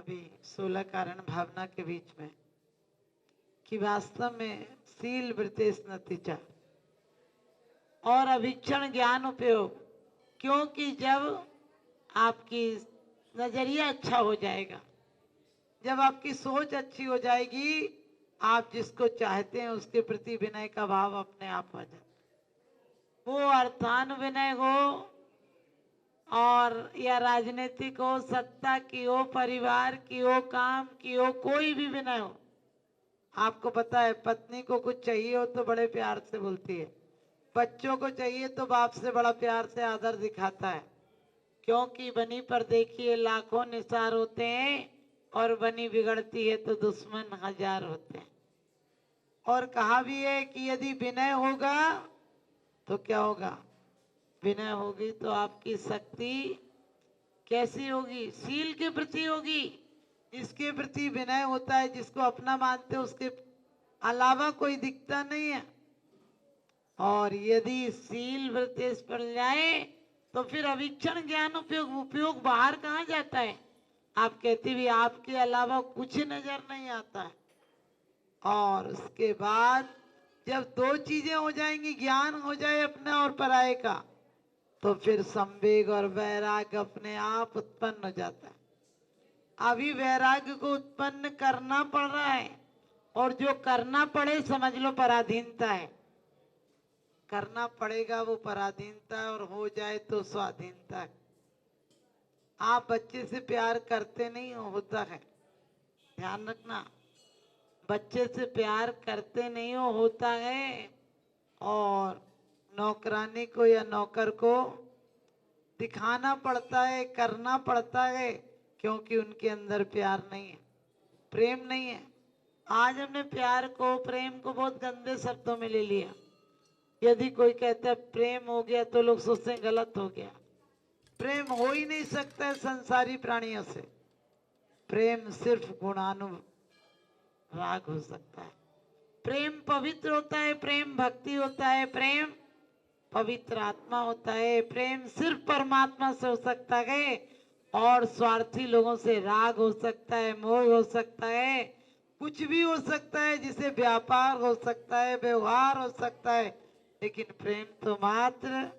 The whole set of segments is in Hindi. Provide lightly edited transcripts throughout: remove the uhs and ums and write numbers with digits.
अभी 16 कारण भावना के बीच में कि वास्तव में सील वृतेश नतीजा और अभिक्षण ज्ञान उपयोग, क्योंकि जब आपकी नजरिया अच्छा हो जाएगा, जब आपकी सोच अच्छी हो जाएगी, आप जिसको चाहते हैं उसके प्रति विनय का भाव अपने आप आ जाता। वो अर्थानुविनय हो और या राजनीतिक हो, सत्ता की हो, परिवार की हो, काम की हो, कोई भी विनय हो। आपको पता है पत्नी को कुछ चाहिए हो तो बड़े प्यार से बोलती है, बच्चों को चाहिए तो बाप से बड़ा प्यार से आदर दिखाता है, क्योंकि बनी पर देखिए लाखों निसार होते हैं और बनी बिगड़ती है तो दुश्मन हजार होते हैं। और कहा भी है कि यदि विनय होगा तो क्या होगा, विनय होगी तो आपकी शक्ति कैसी होगी, शील के प्रति होगी। जिसके प्रति विनय होता है, जिसको अपना मानते, उसके अलावा कोई दिखता नहीं है। और यदि शील वृत्तेश पड़ जाए तो फिर अवीक्षण ज्ञान उपयोग, उपयोग बाहर कहाँ जाता है। आप कहते भी आपके अलावा कुछ नजर नहीं आता है। और उसके बाद जब दो चीजें हो जाएंगी, ज्ञान हो जाए अपना और पराये का, तो फिर संवेग और वैराग्य अपने आप उत्पन्न हो जाता है। अभी वैराग्य को उत्पन्न करना पड़ रहा है, और जो करना पड़े समझ लो पराधीनता है। करना पड़ेगा वो पराधीनता है, और हो जाए तो स्वाधीनता है। आप बच्चे से प्यार करते नहीं हो, होता है, ध्यान रखना। बच्चे से प्यार करते नहीं हो, होता है। और नौकरानी को या नौकर को दिखाना पड़ता है, करना पड़ता है, क्योंकि उनके अंदर प्यार नहीं है, प्रेम नहीं है। आज हमने प्यार को, प्रेम को बहुत गंदे शब्दों में ले लिया। यदि कोई कहता है प्रेम हो गया तो लोग सोचते हैं गलत हो गया। प्रेम हो ही नहीं सकता है संसारी प्राणियों से। प्रेम सिर्फ गुणानुराग हो सकता है। प्रेम पवित्र होता है, प्रेम भक्ति होता है, प्रेम पवित्र आत्मा होता है। प्रेम सिर्फ परमात्मा से हो सकता है, और स्वार्थी लोगों से राग हो सकता है, मोह हो सकता है, कुछ भी हो सकता है, जिसे व्यापार हो सकता है, व्यवहार हो सकता है, लेकिन प्रेम तो मात्र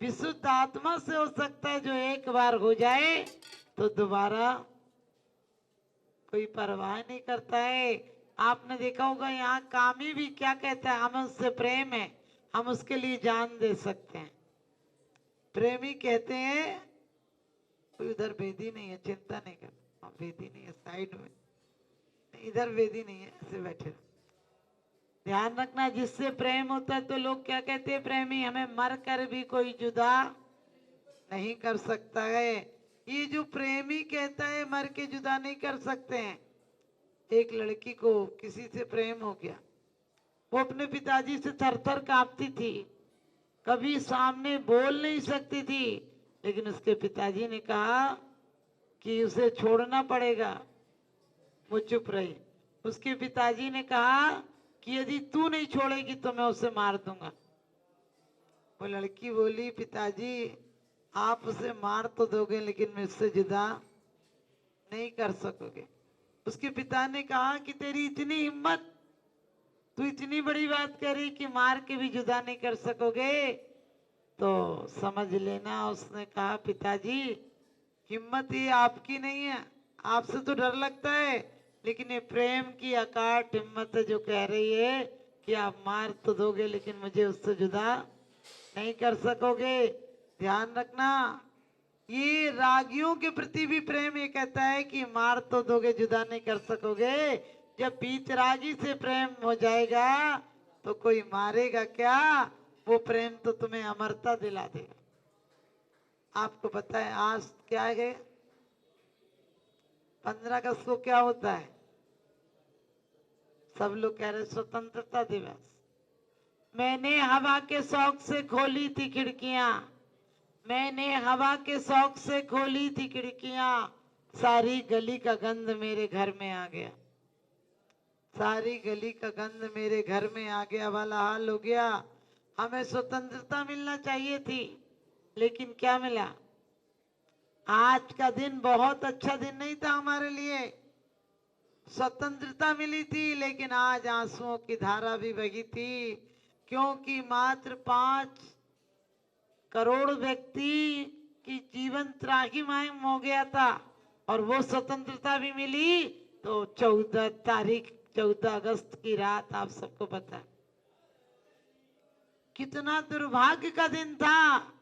विशुद्ध आत्मा से हो सकता है, जो एक बार हो जाए तो दोबारा कोई परवाह नहीं करता है। आपने देखा होगा यहाँ कामी भी क्या कहता है, हमें उससे प्रेम है, हम उसके लिए जान दे सकते हैं। प्रेमी कहते हैं, कोई उधर वेदी नहीं है, चिंता नहीं कर, वेदी नहीं है साइड में, इधर वेदी नहीं है, ऐसे बैठे। ध्यान रखना, जिससे प्रेम होता है तो लोग क्या कहते हैं, प्रेमी हमें मर कर भी कोई जुदा नहीं कर सकता है। ये जो प्रेमी कहता है मर के जुदा नहीं कर सकते हैं। एक लड़की को किसी से प्रेम हो गया, वो अपने पिताजी से थर थर कांपती थी, कभी सामने बोल नहीं सकती थी, लेकिन उसके पिताजी ने कहा कि उसे छोड़ना पड़ेगा। वो चुप रही। उसके पिताजी ने कहा कि यदि तू नहीं छोड़ेगी तो मैं उसे मार दूंगा। वो लड़की बोली, पिताजी आप उसे मार तो दोगे, लेकिन मुझसे जुदा नहीं कर सकोगे। उसके पिता ने कहा कि तेरी इतनी हिम्मत, तू इतनी बड़ी बात कह रही कि मार के भी जुदा नहीं कर सकोगे, तो समझ लेना। उसने कहा, पिताजी हिम्मत ये आपकी नहीं है, आपसे तो डर लगता है, लेकिन ये प्रेम की अकाट हिम्मत है जो कह रही है कि आप मार तो दोगे लेकिन मुझे उससे जुदा नहीं कर सकोगे। ध्यान रखना, ये रागियों के प्रति भी प्रेम ये कहता है कि मार तो दोगे, जुदा नहीं कर सकोगे। जब बीतरागी से प्रेम हो जाएगा तो कोई मारेगा क्या, वो प्रेम तो तुम्हें अमरता दिला देगा। आपको पता है आज क्या है, 15 अगस्त को क्या होता है, सब लोग कह रहे स्वतंत्रता दिवस। मैंने हवा के शौक से खोली थी खिड़कियां, मैंने हवा के शौक से खोली थी खिड़कियां, सारी गली का गंध मेरे घर में आ गया, सारी गली का गंध मेरे घर में आ गया वाला हाल हो गया। हमें स्वतंत्रता मिलना चाहिए थी, लेकिन क्या मिला, आज का दिन बहुत अच्छा दिन नहीं था हमारे लिए। स्वतंत्रता मिली थी, लेकिन आज आंसुओं की धारा भी बही थी, क्योंकि मात्र 5 करोड़ व्यक्ति की जीवन त्राहिमाम हो गया था। और वो स्वतंत्रता भी मिली तो 14 अगस्त की रात, आप सबको पता है कितना दुर्भाग्य का दिन था।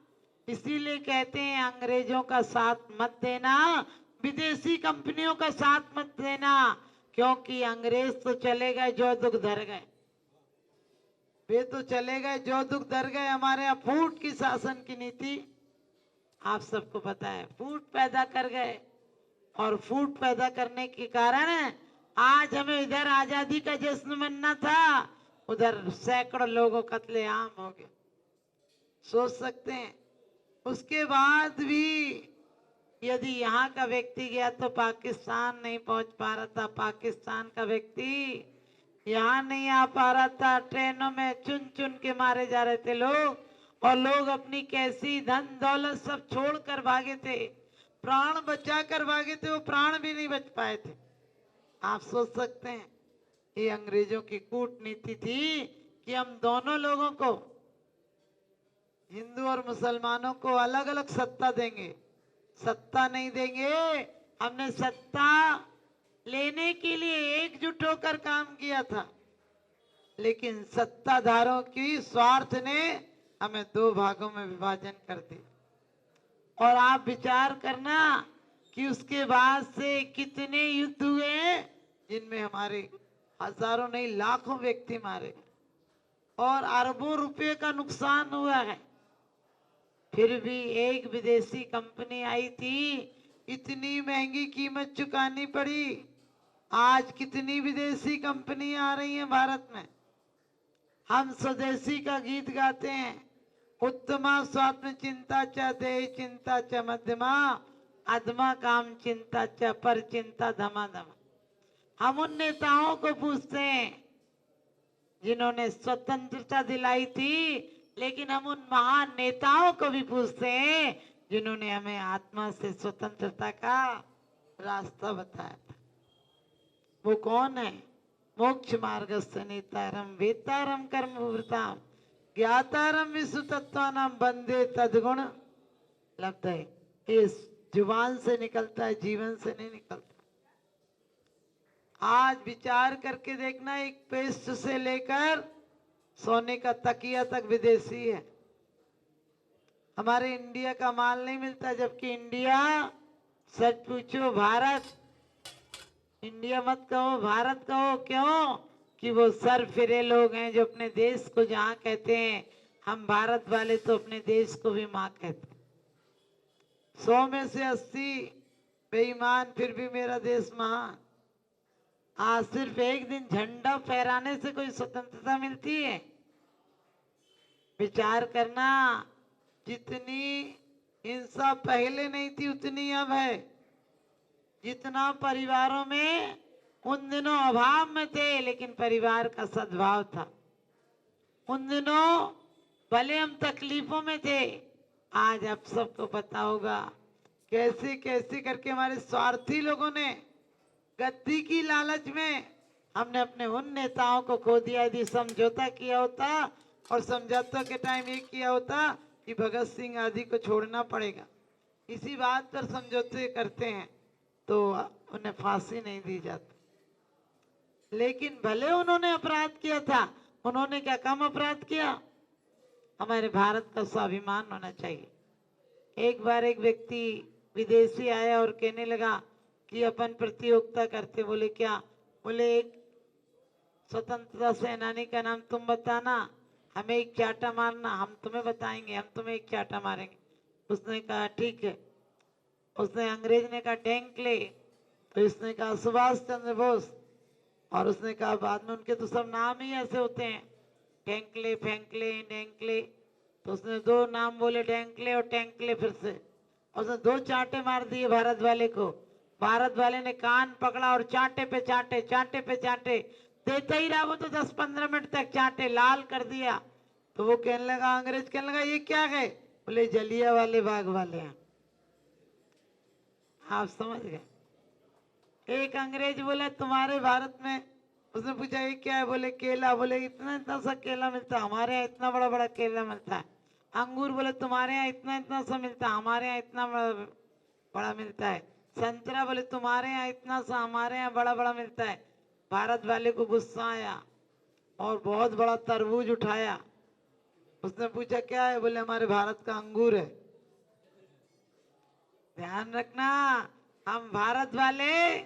इसीलिए कहते हैं अंग्रेजों का साथ मत देना, विदेशी कंपनियों का साथ मत देना, क्योंकि अंग्रेज तो चले गए जो दुख धर गए, वे तो चले गए जो दुख धर गए। हमारे यहाँ फूट की शासन की नीति आप सबको पता है, फूट पैदा कर गए। और फूट पैदा करने के कारण आज हमें इधर आजादी का जश्न मनाना था, उधर सैकड़ों लोगों कत्लेआम हो गए। सोच सकते हैं। उसके बाद भी यदि यहाँ का व्यक्ति गया तो पाकिस्तान नहीं पहुंच पा रहा था, पाकिस्तान का व्यक्ति यहाँ नहीं आ पा रहा था। ट्रेनों में चुन चुन के मारे जा रहे थे लोग, और लोग अपनी कैसी धन दौलत सब छोड़कर भागे थे, प्राण बचा कर भागे थे, वो प्राण भी नहीं बच पाए थे। आप सोच सकते हैं, ये अंग्रेजों की कूटनीति थी कि हम दोनों लोगों को, हिंदू और मुसलमानों को अलग अलग सत्ता देंगे, सत्ता नहीं देंगे। हमने सत्ता लेने के लिए एकजुट होकर काम किया था, लेकिन सत्ताधारों की स्वार्थ ने हमें 2 भागों में विभाजन कर दिया। और आप विचार करना कि उसके बाद से कितने युद्ध हुए, जिनमें हमारे हजारों नहीं लाखों व्यक्ति मारे और अरबों रुपए का नुकसान हुआ है। फिर भी एक विदेशी कंपनी आई थी, इतनी महंगी कीमत चुकानी पड़ी। आज कितनी विदेशी कंपनी आ रही हैं भारत में। हम स्वदेशी का गीत गाते हैं, उत्तमा स्वात्म चिंता च देह चिंता च मध्यमा, अधमा काम चिंता च पर चिंता धमाधम। हम उन नेताओं को पूछते हैं जिन्होंने स्वतंत्रता दिलाई थी, लेकिन हम उन महान नेताओं को भी पूछते हैं जिन्होंने हमें आत्मा से स्वतंत्रता का रास्ता बताया था। वो कौन है? मोक्ष मार्गस्य नेतारम वेतारम कर्मवृताम ज्ञातारम विश्व तत्वानाम वंदे तद्गुण लब्धये। इस जुबान से निकलता है, जीवन से नहीं निकलता। आज विचार करके देखना, एक पेस्ट से लेकर सोने का तकिया तक विदेशी है। हमारे इंडिया का माल नहीं मिलता, जबकि इंडिया, सच पूछो भारत, इंडिया मत कहो भारत कहो। क्यों? कि वो सर फिरे लोग हैं जो अपने देश को जहां कहते हैं, हम भारत वाले तो अपने देश को भी मां कहते हैं। 100 में से 80 बेईमान, फिर भी मेरा देश महान। आज सिर्फ एक दिन झंडा फहराने से कोई स्वतंत्रता मिलती है? विचार करना, जितनी हिंसा पहले नहीं थी उतनी अब है। जितना परिवारों में उन दिनों अभाव में थे, लेकिन परिवार का सद्भाव था। उन दिनों भले हम तकलीफों में थे, आज आप सबको पता होगा कैसे कैसे करके हमारे स्वार्थी लोगों ने गद्दी की लालच में हमने अपने उन नेताओं को खो दिया। यदि समझौता किया होता और समझौता के टाइम ये किया होता कि भगत सिंह आदि को छोड़ना पड़ेगा, इसी बात पर समझौते करते हैं, तो उन्हें फांसी नहीं दी जाती। लेकिन भले उन्होंने अपराध किया था, उन्होंने क्या कम अपराध किया? हमारे भारत का स्वाभिमान होना चाहिए। एक बार एक व्यक्ति विदेशी आया और कहने लगा कि अपन प्रतियोगिता करते। बोले क्या? बोले एक स्वतंत्रता सेनानी का नाम तुम बताना, हमें एक चाटा मारना, हम तुम्हें बताएंगे, हम तुम्हें एक चाटा मारेंगे। उसने कहा ठीक है। उसने, अंग्रेज ने कहा डेंकले, तो इसने कहा सुभाष चंद्र बोस, और उसने कहा बाद में उनके तो सब नाम ही ऐसे होते हैं, डेंकले, फेंकले, डेंकले। तो उसने 2 नाम बोले, डेंकले और टेंकले। फिर से उसने 2 चांटे मार दिए भारत वाले को। भारत वाले ने कान पकड़ा और चांटे पे चांटे, चांटे पे चांटे देता ही रहा। वो तो 10-15 मिनट तक चांटे लाल कर दिया। तो वो कहने लगा, अंग्रेज कहने लगा ये क्या है? बोले जलिया वाले बाग वाले हैं। आप समझ गए। एक अंग्रेज बोला तुम्हारे भारत में, उसने पूछा ये क्या है, बोले केला, बोले इतना इतना सा केला मिलता है, हमारे यहाँ इतना बड़ा बड़ा केला मिलता है। अंगूर, बोले तुम्हारे यहाँ इतना इतना सा मिलता है, हमारे यहाँ इतना बड़ा बड़ा मिलता है। संतरा, बोले तुम्हारे यहाँ इतना सा, हमारे यहाँ बड़ा बड़ा मिलता है। भारत वाले को गुस्सा आया और बहुत बड़ा तरबूज उठाया। उसने पूछा क्या है, बोले हमारे भारत का अंगूर है। ध्यान रखना, हम भारत वाले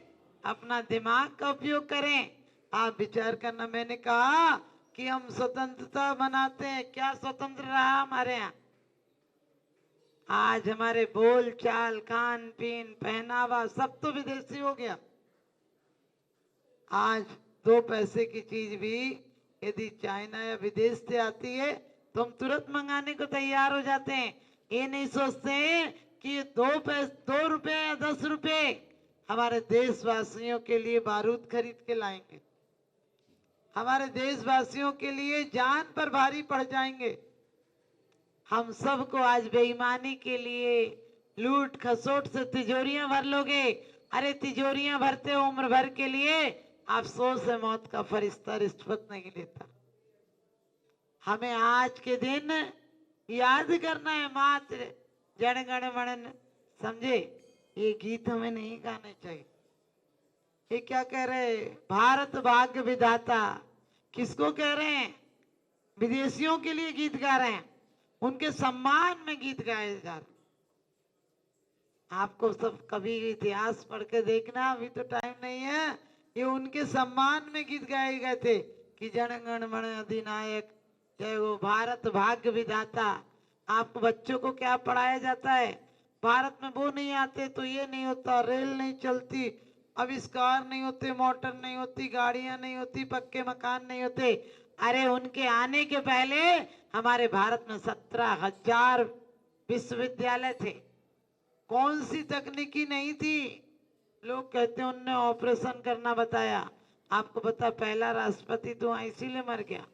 अपना दिमाग का उपयोग करें। आप विचार करना, मैंने कहा कि हम स्वतंत्रता मनाते हैं, क्या स्वतंत्र रहा हमारे यहाँ? आज हमारे बोल चाल, खान पीन, पहनावा सब तो विदेशी हो गया। आज 2 पैसे की चीज भी यदि चाइना या विदेश से आती है तो हम तुरंत मंगाने को तैयार हो जाते हैं। ये नहीं सोचते हैं कि 2 रुपए या 10 रुपए हमारे देशवासियों के लिए बारूद खरीद के लाएंगे, हमारे देशवासियों के लिए जान पर भारी पड़ जाएंगे। हम सबको आज बेईमानी के लिए लूट खसोट से तिजोरियां भर लोगे। अरे तिजोरियां भरते हो उम्र भर के लिए, अफसोस है मौत का फरिश्ता रिश्वत नहीं लेता। हमें आज के दिन याद करना है मात्र जन गण मन, समझे? ये गीत हमें नहीं गाने चाहिए। ये क्या कह रहे, भारत भाग्य विधाता, किसको कह रहे हैं? विदेशियों के लिए गीत गा रहे हैं, उनके सम्मान में गीत गाए जा रहे। आपको सब कभी इतिहास पढ़ के देखना, अभी तो टाइम नहीं है। ये उनके सम्मान में गीत गाए गए थे कि जन गण मन अधिनायक जय हो, भारत भाग्य विधाता। आपको बच्चों को क्या पढ़ाया जाता है? भारत में वो नहीं आते तो ये नहीं होता, रेल नहीं चलती, आविष्कार नहीं होते, मोटर नहीं होती, गाड़ियां नहीं होती, पक्के मकान नहीं होते। अरे उनके आने के पहले हमारे भारत में 17,000 विश्वविद्यालय थे। कौन सी तकनीकी नहीं थी? लोग कहते हैं उनने ऑपरेशन करना बताया। आपको पता पहला राष्ट्रपति तो इसीलिए मर गया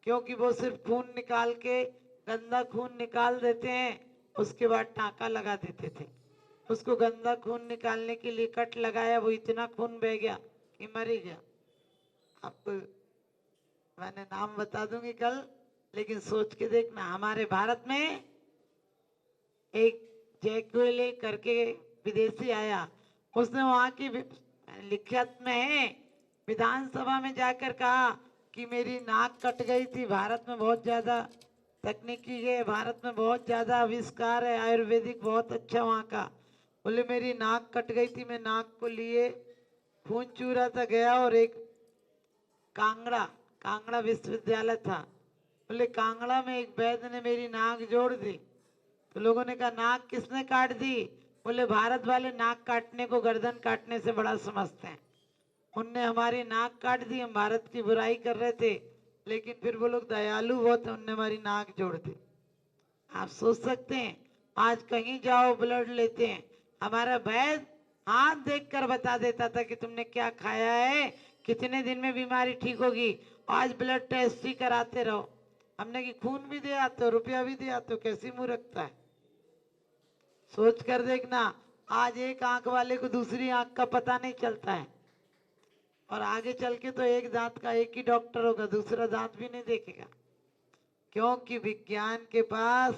क्योंकि वो सिर्फ खून निकाल के, गंदा खून निकाल देते हैं, उसके बाद टांका लगा देते थे। उसको गंदा खून निकालने के लिए कट लगाया, वो इतना खून बह गया कि मर ही गया। आपको मैंने नाम बता दूंगी कल, लेकिन सोच के देखना। हमारे भारत में एक जैक्वेले करके विदेशी आया, उसने वहां की लिखत में है, विधानसभा में जाकर कहा कि मेरी नाक कट गई थी। भारत में बहुत ज्यादा तकनीकी है, भारत में बहुत ज्यादा आविष्कार है, आयुर्वेदिक बहुत अच्छा वहाँ का। बोले मेरी नाक कट गई थी, मैं नाक को लिए खून चू रहा था, गया और एक कांगड़ा विश्वविद्यालय था, बोले कांगड़ा में एक वैद्य ने मेरी नाक जोड़ दी। तो लोगों ने कहा नाक किसने काट दी? बोले भारत वाले नाक काटने को गर्दन काटने से बड़ा समझते हैं। उनने हमारी नाक काट दी, हम भारत की बुराई कर रहे थे, लेकिन फिर वो लोग दयालु बहुत है, उनने हमारी नाक जोड़ दी। आप सोच सकते हैं, आज कहीं जाओ ब्लड लेते हैं, हमारा वैद्य हाथ देखकर बता देता था कि तुमने क्या खाया है, कितने दिन में बीमारी ठीक होगी। आज ब्लड टेस्ट ही कराते रहो। हमने कि खून भी दे आते हो, रुपया भी दे आते हो, कैसी मुंह रखता है? सोच कर देखना, आज एक आंख वाले को दूसरी आंख का पता नहीं चलता है, और आगे चल के तो एक दांत का एक ही डॉक्टर होगा, दूसरा दांत भी नहीं देखेगा, क्योंकि विज्ञान के पास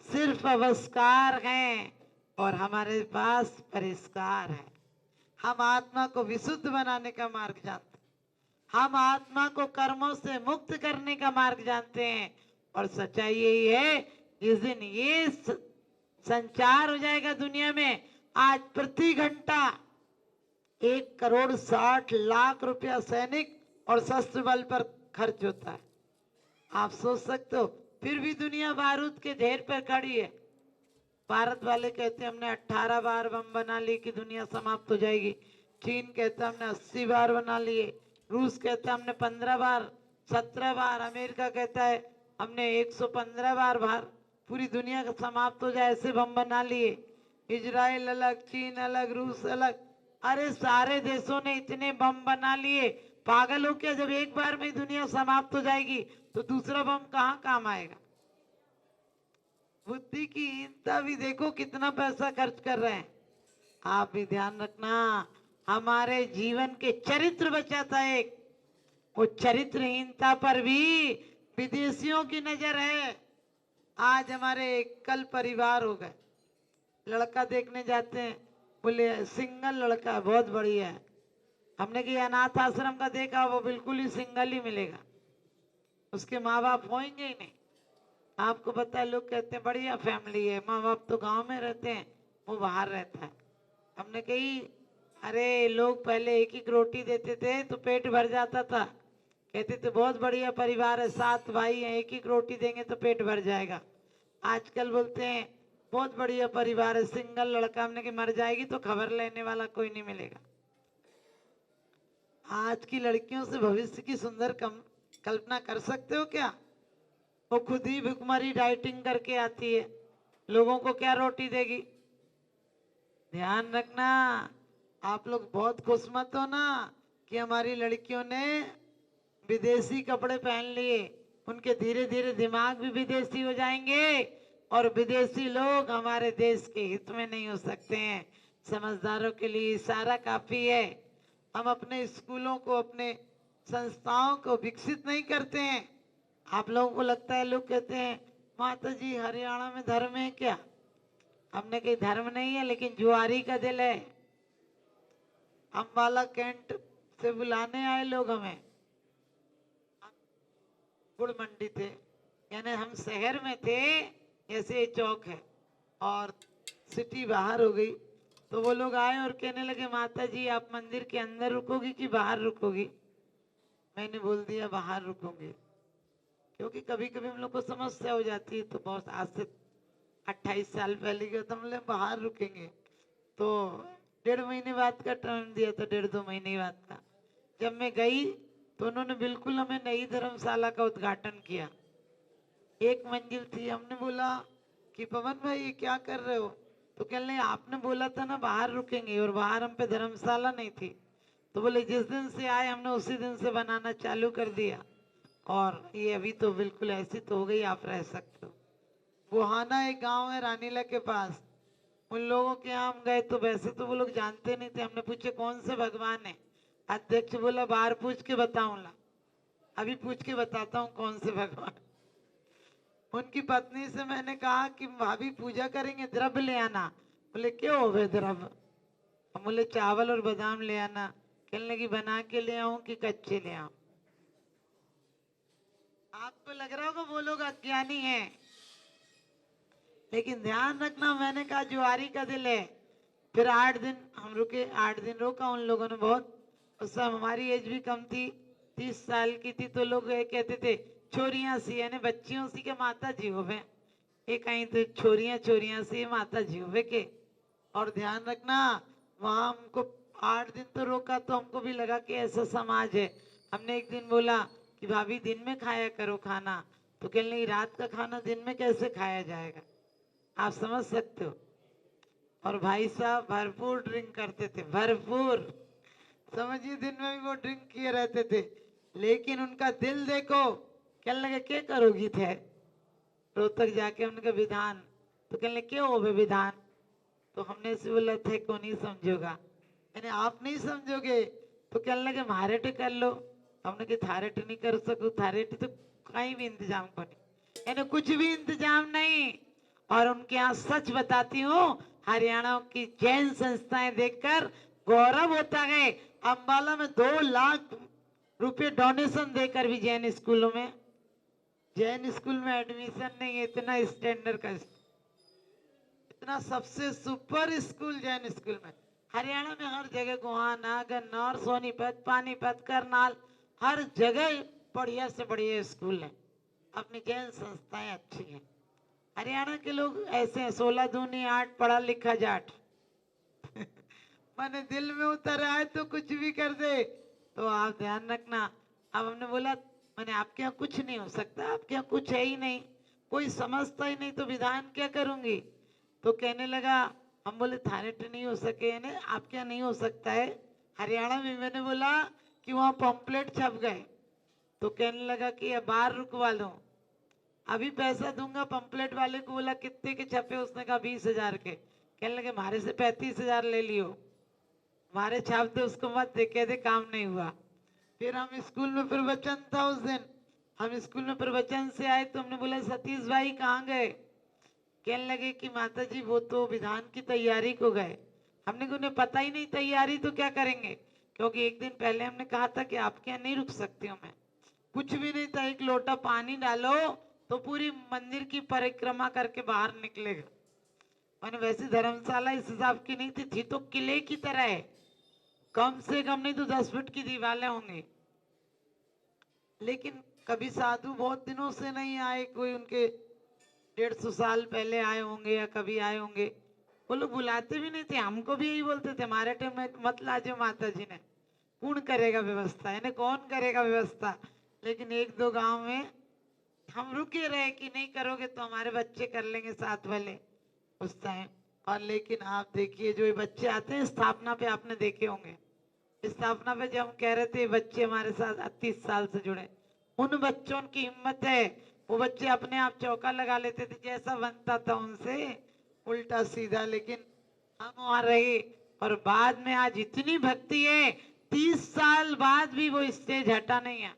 सिर्फ आविष्कार हैं और हमारे पास परिष्कार है। हम आत्मा को विशुद्ध बनाने का मार्ग जानते हैं, हम आत्मा को कर्मों से मुक्त करने का मार्ग जानते हैं। और सच्चाई यही है, इस दिन ये संचार हो जाएगा दुनिया में। आज प्रति घंटा 1,60,00,000 रुपया सैनिक और शस्त्र बल पर खर्च होता है। आप सोच सकते हो, फिर भी दुनिया बारूद के ढेर पर खड़ी है। भारत वाले कहते हैं हमने 18 बार बम बना ली कि दुनिया समाप्त हो जाएगी। चीन कहता है हमने 80 बार बना लिए, रूस कहता है हमने 15 बार, 17 बार, अमेरिका कहता है हमने 115 बार पूरी दुनिया का समाप्त हो जाए ऐसे बम बना लिए। इजराइल अलग, चीन अलग, रूस अलग, अरे सारे देशों ने इतने बम बना लिए। पागल हो क्या? जब एक बार में दुनिया समाप्त हो जाएगी तो दूसरा बम कहाँ काम आएगा? बुद्धि की हीनता भी देखो, कितना पैसा खर्च कर रहे हैं। आप भी ध्यान रखना, हमारे जीवन के चरित्र बचाता है। वो चरित्रहीनता पर भी विदेशियों की नजर है। आज हमारे कल परिवार हो गए, लड़का देखने जाते हैं, बोले सिंगल लड़का है, बहुत बढ़िया है। हमने कि अनाथ आश्रम का देखा, वो बिल्कुल ही सिंगल ही मिलेगा, उसके माँ बाप होंगे ही नहीं। आपको पता है, लोग कहते हैं बढ़िया फैमिली है, माँ बाप तो गांव में रहते हैं, वो बाहर रहता है। हमने कही अरे लोग पहले एक एक रोटी देते थे तो पेट भर जाता था, कहते थे बहुत बढ़िया परिवार है, 7 भाई हैं, एक एक रोटी देंगे तो पेट भर जाएगा। आजकल बोलते हैं बहुत बढ़िया परिवार है, सिंगल लड़का। हमने कि मर जाएगी तो खबर लेने वाला कोई नहीं मिलेगा। आज की लड़कियों से भविष्य की सुंदर कल्पना कर सकते हो क्या? वो खुद ही भुखमरी डाइटिंग करके आती है, लोगों को क्या रोटी देगी? ध्यान रखना, आप लोग बहुत खुश मत हो ना कि हमारी लड़कियों ने विदेशी कपड़े पहन लिए। उनके धीरे धीरे दिमाग भी विदेशी हो जाएंगे और विदेशी लोग हमारे देश के हित में नहीं हो सकते हैं। समझदारों के लिए इशारा काफी है। हम अपने स्कूलों को, अपने संस्थाओं को विकसित नहीं करते हैं। आप लोगों को लगता है, लोग कहते हैं माता जी हरियाणा में धर्म है क्या? हमने कहीं धर्म नहीं है, लेकिन जुआरी का दिल है। अम्बाला कैंट से बुलाने आए लोग हमें, गुड़ मंडी थे, यानी हम शहर में थे, जैसे ये चौक है और सिटी बाहर हो गई। तो वो लोग आए और कहने लगे माता जी आप मंदिर के अंदर रुकोगी कि बाहर रुकोगी? मैंने बोल दिया बाहर रुकूंगी, क्योंकि कभी कभी हम लोग को समस्या हो जाती है। तो बहुत आज से 28 साल पहले की तो हम लोग बाहर रुकेंगे। तो 1.5 महीने बाद का टाइम दिया था, 1.5-2 महीने बाद का। जब मैं गई तो उन्होंने बिल्कुल हमें नई धर्मशाला का उद्घाटन किया, 1 मंजिल थी। हमने बोला कि पवन भाई ये क्या कर रहे हो? तो कहने लगे आपने बोला था ना बाहर रुकेंगे, और बाहर हम पे धर्मशाला नहीं थी। तो बोले जिस दिन से आए हमने उसी दिन से बनाना चालू कर दिया, और ये अभी तो बिल्कुल ऐसी तो हो गई, आप रह सकते हो। बुहाना एक गांव है रानीला के पास, उन लोगों के यहाँ हम गए तो वैसे तो वो लोग जानते नहीं थे। हमने पूछे कौन से भगवान है? अध्यक्ष बोला बाहर पूछ के बताऊंगा। अभी पूछ के बताता हूँ कौन से भगवान। उनकी पत्नी से मैंने कहा कि भाभी पूजा करेंगे, द्रव्य ले आना। बोले क्यों हो गए द्रव्य? हम बोले चावल और बादाम ले आना। कहने लगी बना के ले आऊं कि कच्चे ले आऊं? आपको लग रहा होगा वो लोग अज्ञानी हैं, लेकिन ध्यान रखना, मैंने कहा जुआरी का दिल है। फिर 8 दिन हम रुके, 8 दिन रोका उन लोगों ने बहुत। उस समय हमारी एज भी कम थी, 30 साल की थी। तो लोग ये कहते थे छोरियां सी, यानी बच्चियों सी के माता जी होवे, ये कहीं तो छोरियां छोरियां सी माता जी होवे के। और ध्यान रखना, वहां हमको 8 दिन तो रोका, तो हमको भी लगा कि ऐसा समाज है। हमने एक दिन बोला कि भाभी दिन में खाया करो खाना। तो कहने लगी रात का खाना दिन में कैसे खाया जाएगा? आप समझ सकते हो। और भाई साहब भरपूर ड्रिंक करते थे, भरपूर, समझिए दिन में भी वो ड्रिंक किए रहते थे। लेकिन उनका दिल देखो, कहने लगे क्या करोगी थे? रोहतक जाके हमने कहा विधान। तो कहने लगे क्यों हो बे विधान? तो हमने से बोला थे को नहीं समझोगा, यानी आप नहीं समझोगे। तो कहने लगे मारेट कर लो। हमने कहा थारेट नहीं कर सकूं, थारेट तो कहीं भी इंतजाम को नहीं, यानी कुछ भी इंतजाम नहीं। और उनके यहाँ सच बताती हूँ, हरियाणा की जैन संस्थाएं देखकर गौरव होता है। अंबाला में 2 लाख रुपए डोनेशन देकर भी जैन स्कूलों में, जैन स्कूल में एडमिशन नहीं है। इतना स्टैंडर्ड का, इतना सबसे सुपर स्कूल जैन स्कूल में। हरियाणा में हर जगह गोहाना, गन्नौर, सोनीपत, पानीपत, करनाल, हर जगह बढ़िया से बढ़िया स्कूल है। अपनी जैन संस्थाएं अच्छी हैं। हरियाणा के लोग ऐसे हैं, 16 दूनी 8, पढ़ा लिखा जाट। मैंने दिल में उतर आए तो कुछ भी कर दे। तो आप ध्यान रखना। अब हमने बोला मैंने आपके यहाँ कुछ नहीं हो सकता, आपके यहाँ कुछ है ही नहीं, कोई समझता ही नहीं, तो विधान क्या करूंगी? तो कहने लगा, हम बोले थाने पे नहीं हो सके, यानी आपके यहाँ नहीं हो सकता है। हरियाणा में मैंने बोला कि वहाँ पम्पलेट छप गए। तो कहने लगा कि अब बाहर रुकवा लो, अभी पैसा दूंगा। पंपलेट वाले को बोला कितने के छपे? उसने कहा 20,000 के। कहने लगे हमारे से 35,000 ले लियो, हमारे छाप दे, उसको मत दे, कह दे काम नहीं हुआ। फिर हम स्कूल में प्रवचन था उस दिन, हम स्कूल में प्रवचन से आए तो हमने बोला सतीश भाई कहाँ गए? कहने लगे कि माता जी वो तो विधान की तैयारी को गए। हमने कहा उन्हें पता ही नहीं तैयारी तो क्या करेंगे, क्योंकि एक दिन पहले हमने कहा था कि आपके यहाँ नहीं रुक सकती हूँ मैं। कुछ भी नहीं था, एक लोटा पानी डालो तो पूरी मंदिर की परिक्रमा करके बाहर निकलेगा। मैंने वैसे धर्मशाला इस हिसाब की नहीं थी तो किले की तरह है, कम से कम नहीं तो 10 फीट की दीवारें होंगी। लेकिन कभी साधु बहुत दिनों से नहीं आए, कोई उनके 150 साल पहले आए होंगे या कभी आए होंगे, वो लोग बुलाते भी नहीं थे, हमको भी यही बोलते थे हमारे टाइम में मत लाजो माता जी ने, कौन करेगा व्यवस्था, यानी कौन करेगा व्यवस्था। लेकिन एक दो गांव में हम रुके रहे कि नहीं करोगे तो हमारे बच्चे कर लेंगे साथ वाले उस टाइम। और लेकिन आप देखिए जो ये बच्चे आते हैं स्थापना पे, आपने देखे होंगे स्थापना पे, जब हम कह रहे थे बच्चे हमारे साथ 30 साल से जुड़े, उन बच्चों की हिम्मत है, वो बच्चे अपने आप चौका लगा लेते थे जैसा बनता था उनसे उल्टा सीधा, लेकिन हम वहां रहे। और बाद में आज इतनी भक्ति है, 30 साल बाद भी वो स्टेज हटा नहीं है।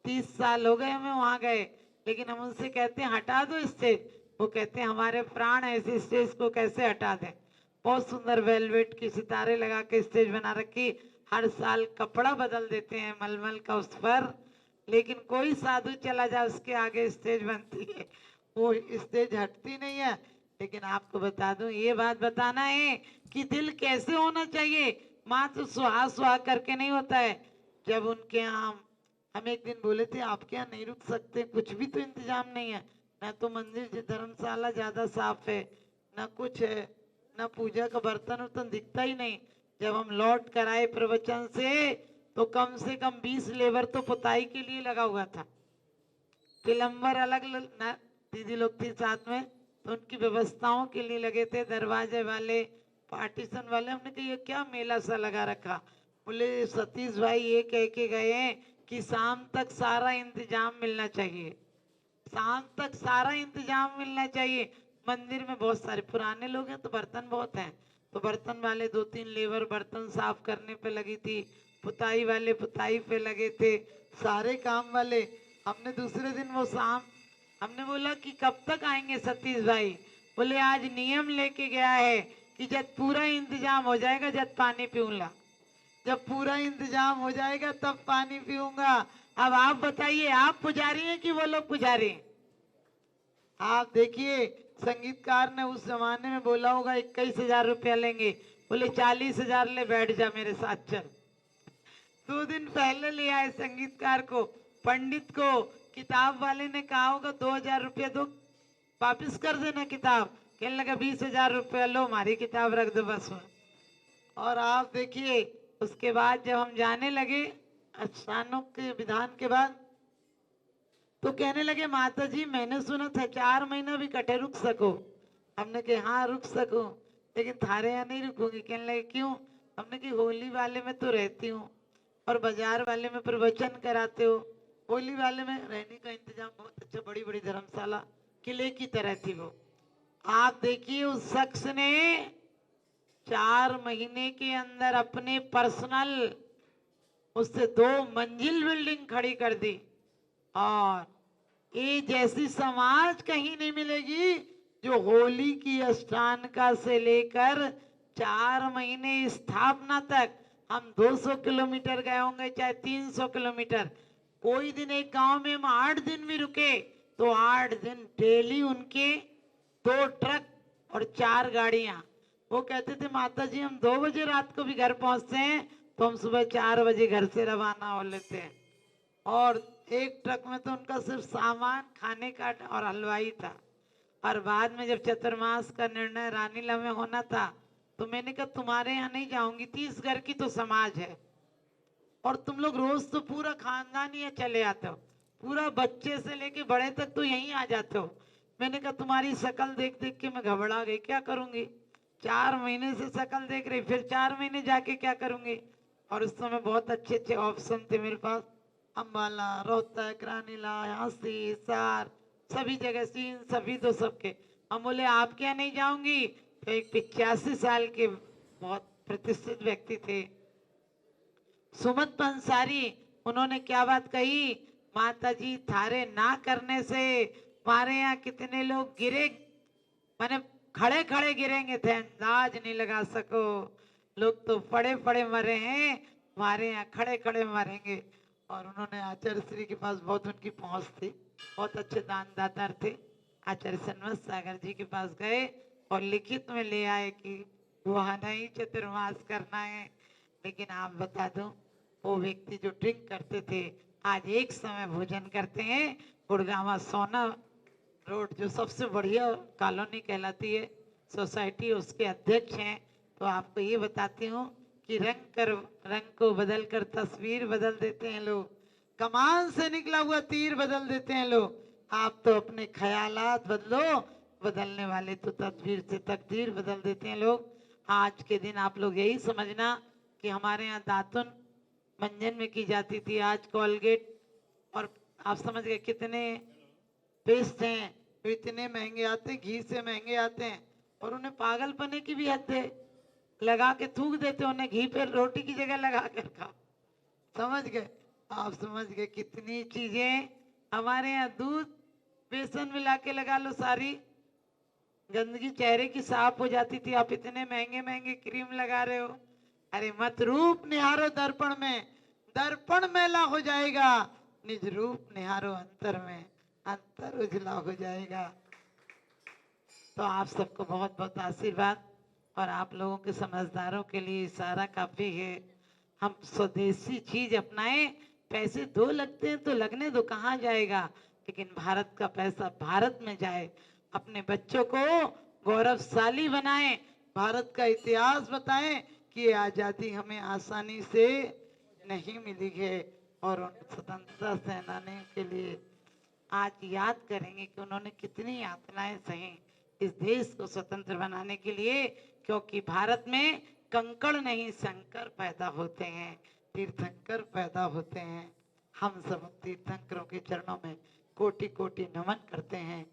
30 साल हो गए हमें वहां गए, लेकिन हम उनसे कहते हैं हटा दो स्टेज, वो कहते हैं हमारे प्राण ऐसे स्टेज को कैसे हटा दें। बहुत सुंदर वेलवेट की सितारे लगा के स्टेज बना रखी, हर साल कपड़ा बदल देते हैं मलमल का उस पर, लेकिन कोई साधु चला जाए उसके आगे स्टेज बनती है, वो स्टेज हटती नहीं है। लेकिन आपको बता दूं, ये बात बताना है कि दिल कैसे होना चाहिए, मात्र सुहा सुहा करके नहीं होता है। जब उनके यहाँ हम एक दिन बोले थे आपके यहाँ नहीं रुक सकते, कुछ भी तो इंतजाम नहीं है, ना तो मंदिर धर्मशाला ज्यादा साफ है, ना कुछ है, ना पूजा का बर्तन उर्तन दिखता ही नहीं। जब हम लौट कर आए प्रवचन से तो कम से कम 20 लेबर तो पुताई के लिए लगा हुआ था, पिलम्बर अलग ना, दीदी लोग थी साथ में, तो उनकी व्यवस्थाओं के लिए लगे थे, दरवाजे वाले, पार्टीशन वाले। हमने कहा ये क्या मेला सा लगा रखा? बोले सतीश भाई ये कह के गए हैं कि शाम तक सारा इंतजाम मिलना चाहिए, शाम तक सारा इंतजाम मिलना चाहिए। मंदिर में बहुत सारे पुराने लोग हैं तो बर्तन बहुत हैं, तो बर्तन वाले 2-3 लेबर बर्तन साफ करने पे लगी थी, पुताई वाले पुताई पे लगे थे, सारे काम वाले। हमने दूसरे दिन वो शाम हमने बोला कि कब तक आएंगे सतीश भाई? बोले आज नियम लेके गया है कि जब पूरा इंतजाम हो जाएगा जब पानी पीऊंगा, जब पूरा इंतजाम हो जाएगा तब पानी पीऊंगा। अब आप बताइए, आप पुजारी हैं कि वो लोग पुजारी हैं? आप देखिए, संगीतकार ने उस जमाने में बोला होगा 21,000 रुपया लेंगे, बोले 40,000 ले, बैठ जा मेरे साथ चल। 2 दिन पहले ले आए संगीतकार को, पंडित को, किताब वाले ने कहा होगा 2,000 रुपया दो, वापिस कर देना किताब, कहने लगा 20,000 रुपया लो, हमारी किताब रख दो बस में। और आप देखिए उसके बाद जब हम जाने लगे स्थानों के विधान के बाद, तो कहने लगे माता जी मैंने सुना था 4 महीना भी कटे रुक सको। हमने कहा हाँ रुक सको, लेकिन थारे यहाँ नहीं रुकूंगी। कहने लगे क्यों? हमने कहा होली वाले में तो रहती हूँ और बाजार वाले में प्रवचन कराते हो, होली वाले में रहने का इंतजाम बहुत अच्छा, बड़ी बड़ी धर्मशाला किले की तरह थी वो। आप देखिए उस शख्स ने 4 महीने के अंदर अपने पर्सनल उससे 2 मंजिल बिल्डिंग खड़ी कर दी। और ये जैसी समाज कहीं नहीं मिलेगी जो होली की अष्टानका से लेकर 4 महीने स्थापना तक, हम 200 किलोमीटर गए होंगे चाहे 300 किलोमीटर, कोई दिन एक गांव में हम 8 दिन भी रुके तो 8 दिन डेली उनके 2 ट्रक और 4 गाड़ियां। वो कहते थे माता जी हम 2 बजे रात को भी घर पहुंचते हैं तो हम सुबह 4 बजे घर से रवाना हो लेते हैं। और एक ट्रक में तो उनका सिर्फ सामान खाने का और हलवाई था। और बाद में जब चतुर्मास का निर्णय रानीला में होना था तो मैंने कहा तुम्हारे यहाँ नहीं जाऊंगी, 30 घर की तो समाज है और तुम लोग रोज तो पूरा खानदान ही चले आते हो, पूरा बच्चे से लेके बड़े तक तो यहीं आ जाते हो। मैंने कहा तुम्हारी शक्ल देख देख के मैं घबरा गई, क्या करूंगी? 4 महीने से शक्ल देख रही, फिर 4 महीने जाके क्या करूंगी? और उस समय बहुत अच्छे अच्छे ऑप्शन थे मेरे पास, अम्बाला, रोहतक, रानीला, झांसी, सार, सभी जगह सीन, सभी तो सबके। हम बोले आप क्या नहीं जाऊंगी तो एक 85 साल के बहुत प्रतिष्ठित व्यक्ति थे सुमत पंसारी, उन्होंने क्या बात कही, माता जी थारे ना करने से हमारे यहाँ कितने लोग गिरे, माने खड़े खड़े गिरेंगे थे, अंदाज नहीं लगा सको, लोग तो पड़े पड़े मरे हैं, हमारे यहाँ खड़े खड़े मरेंगे। और उन्होंने आचार्य श्री के पास बहुत उनकी पहुंच थी, बहुत अच्छे दानदाता थे। आचार्य सन्मत सागर जी के पास गए और लिखित में ले आए कि वह नहीं चतुर्मास करना है। लेकिन आप बता दो, वो व्यक्ति जो ड्रिंक करते थे आज एक समय भोजन करते हैं। गुड़गावा सोना रोड जो सबसे बढ़िया कॉलोनी कहलाती है सोसाइटी, उसके अध्यक्ष हैं। तो आपको ये बताती हूँ कि रंग को बदल कर तस्वीर बदल देते हैं लोग, कमान से निकला हुआ तीर बदल देते हैं लोग। आप तो अपने ख्यालात बदलो, बदलने वाले तो तस्वीर से तकदीर बदल देते हैं लोग। आज के दिन आप लोग यही समझना कि हमारे यहाँ दातुन मंजन में की जाती थी, आज कोलगेट, और आप समझ गए कितने पेस्ट हैं तो इतने महंगे आते हैं, घी से महंगे आते हैं। और उन्हें पागलपने की भी हद है, लगा के थूक देते, उन्हें घी पे रोटी की जगह लगा कर खाओ। समझ गए? आप समझ गए कितनी चीजें हमारे यहाँ, दूध बेसन मिला के लगा लो, सारी गंदगी चेहरे की साफ हो जाती थी, आप इतने महंगे महंगे क्रीम लगा रहे हो। अरे मत रूप निहारो दर्पण में, दर्पण मैला हो जाएगा, निज रूप निहारो अंतर में, अंतर उजला हो जाएगा। तो आप सबको बहुत बहुत आशीर्वाद, और आप लोगों के समझदारों के लिए इशारा काफी है। हम स्वदेशी चीज अपनाएं, पैसे दो लगते हैं तो लगने दो, कहाँ जाएगा, लेकिन भारत का पैसा भारत में जाए। अपने बच्चों को गौरवशाली बनाएं, भारत का इतिहास बताएं कि ये आजादी हमें आसानी से नहीं मिली है। और उन स्वतंत्रता सेनानियों के लिए आज याद करेंगे कि उन्होंने कितनी यातनाएं सही इस देश को स्वतंत्र बनाने के लिए। क्योंकि भारत में कंकड़ नहीं शंकर पैदा होते हैं, तीर्थंकर पैदा होते हैं। हम सब तीर्थंकरों के चरणों में कोटि कोटि नमन करते हैं।